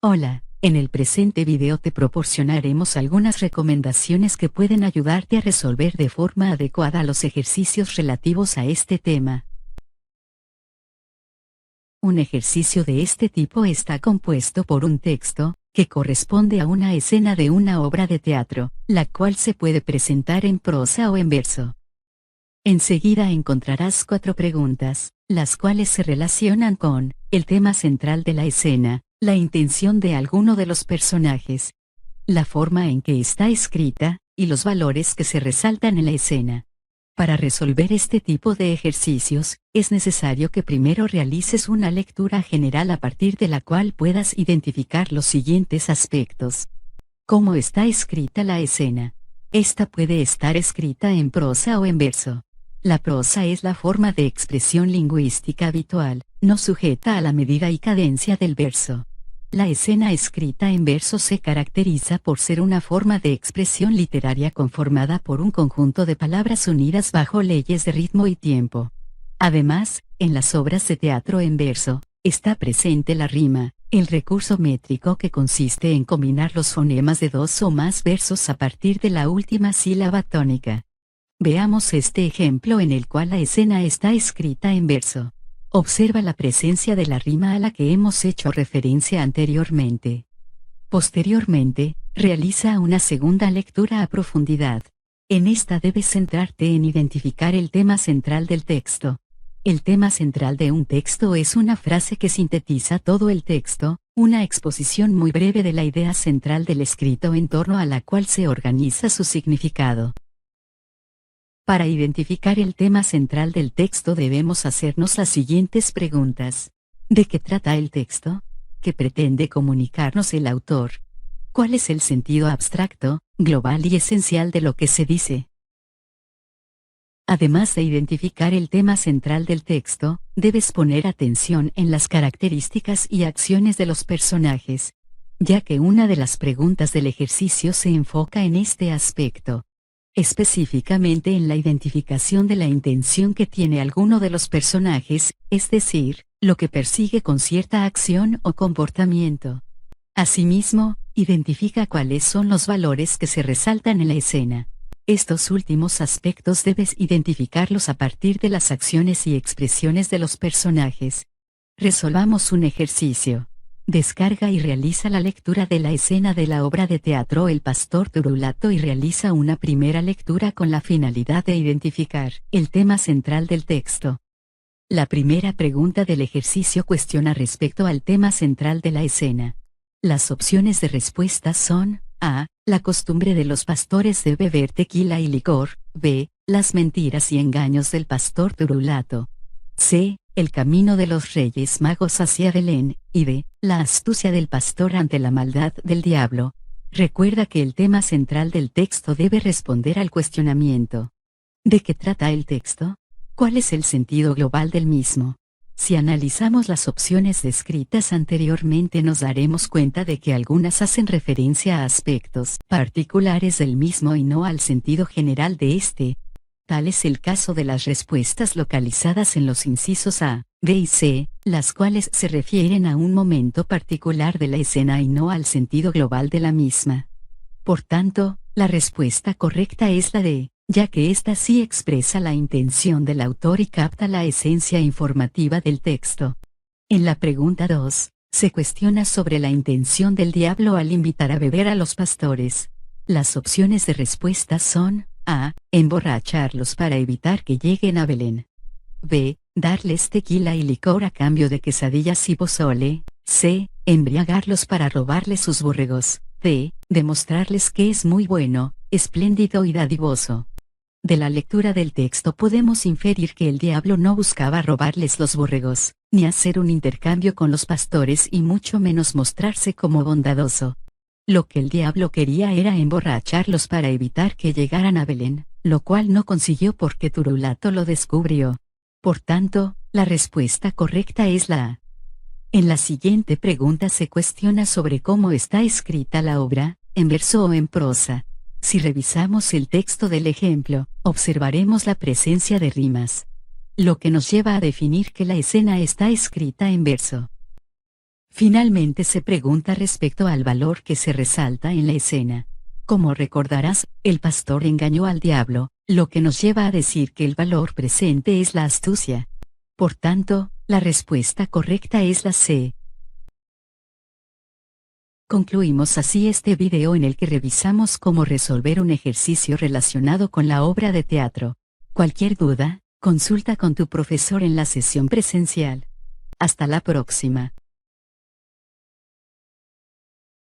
Hola, en el presente video te proporcionaremos algunas recomendaciones que pueden ayudarte a resolver de forma adecuada los ejercicios relativos a este tema. Un ejercicio de este tipo está compuesto por un texto, que corresponde a una escena de una obra de teatro, la cual se puede presentar en prosa o en verso. Enseguida encontrarás 4 preguntas, las cuales se relacionan con el tema central de la escena, la intención de alguno de los personajes, la forma en que está escrita, y los valores que se resaltan en la escena. Para resolver este tipo de ejercicios, es necesario que primero realices una lectura general a partir de la cual puedas identificar los siguientes aspectos. ¿Cómo está escrita la escena? Esta puede estar escrita en prosa o en verso. La prosa es la forma de expresión lingüística habitual, no sujeta a la medida y cadencia del verso. La escena escrita en verso se caracteriza por ser una forma de expresión literaria conformada por un conjunto de palabras unidas bajo leyes de ritmo y tiempo. Además, en las obras de teatro en verso, está presente la rima, el recurso métrico que consiste en combinar los fonemas de 2 o más versos a partir de la última sílaba tónica. Veamos este ejemplo en el cual la escena está escrita en verso. Observa la presencia de la rima a la que hemos hecho referencia anteriormente. Posteriormente, realiza una segunda lectura a profundidad. En esta debes centrarte en identificar el tema central del texto. El tema central de un texto es una frase que sintetiza todo el texto, una exposición muy breve de la idea central del escrito en torno a la cual se organiza su significado. Para identificar el tema central del texto debemos hacernos las siguientes preguntas. ¿De qué trata el texto? ¿Qué pretende comunicarnos el autor? ¿Cuál es el sentido abstracto, global y esencial de lo que se dice? Además de identificar el tema central del texto, debes poner atención en las características y acciones de los personajes, ya que una de las preguntas del ejercicio se enfoca en este aspecto. Específicamente en la identificación de la intención que tiene alguno de los personajes, es decir, lo que persigue con cierta acción o comportamiento. Asimismo, identifica cuáles son los valores que se resaltan en la escena. Estos últimos aspectos debes identificarlos a partir de las acciones y expresiones de los personajes. Resolvamos un ejercicio. Descarga y realiza la lectura de la escena de la obra de teatro El Pastor Turulato y realiza una primera lectura con la finalidad de identificar el tema central del texto. La primera pregunta del ejercicio cuestiona respecto al tema central de la escena. Las opciones de respuesta son: A. La costumbre de los pastores de beber tequila y licor. B. Las mentiras y engaños del pastor Turulato. C. El camino de los Reyes Magos hacia Belén, y D. La astucia del pastor ante la maldad del diablo. Recuerda que el tema central del texto debe responder al cuestionamiento. ¿De qué trata el texto? ¿Cuál es el sentido global del mismo? Si analizamos las opciones descritas anteriormente nos daremos cuenta de que algunas hacen referencia a aspectos particulares del mismo y no al sentido general de este. Tal es el caso de las respuestas localizadas en los incisos A, B y C, las cuales se refieren a un momento particular de la escena y no al sentido global de la misma. Por tanto, la respuesta correcta es la D, ya que ésta sí expresa la intención del autor y capta la esencia informativa del texto. En la pregunta 2, se cuestiona sobre la intención del diablo al invitar a beber a los pastores. Las opciones de respuesta son: A. Emborracharlos para evitar que lleguen a Belén. B. Darles tequila y licor a cambio de quesadillas y pozole. C. Embriagarlos para robarles sus borregos. D. Demostrarles que es muy bueno, espléndido y dadivoso. De la lectura del texto podemos inferir que el diablo no buscaba robarles los borregos, ni hacer un intercambio con los pastores y mucho menos mostrarse como bondadoso. Lo que el diablo quería era emborracharlos para evitar que llegaran a Belén, lo cual no consiguió porque Turulato lo descubrió. Por tanto, la respuesta correcta es la A. En la siguiente pregunta se cuestiona sobre cómo está escrita la obra, en verso o en prosa. Si revisamos el texto del ejemplo, observaremos la presencia de rimas, lo que nos lleva a definir que la escena está escrita en verso. Finalmente se pregunta respecto al valor que se resalta en la escena. Como recordarás, el pastor engañó al diablo, lo que nos lleva a decir que el valor presente es la astucia. Por tanto, la respuesta correcta es la C. Concluimos así este video en el que revisamos cómo resolver un ejercicio relacionado con la obra de teatro. Cualquier duda, consulta con tu profesor en la sesión presencial. Hasta la próxima.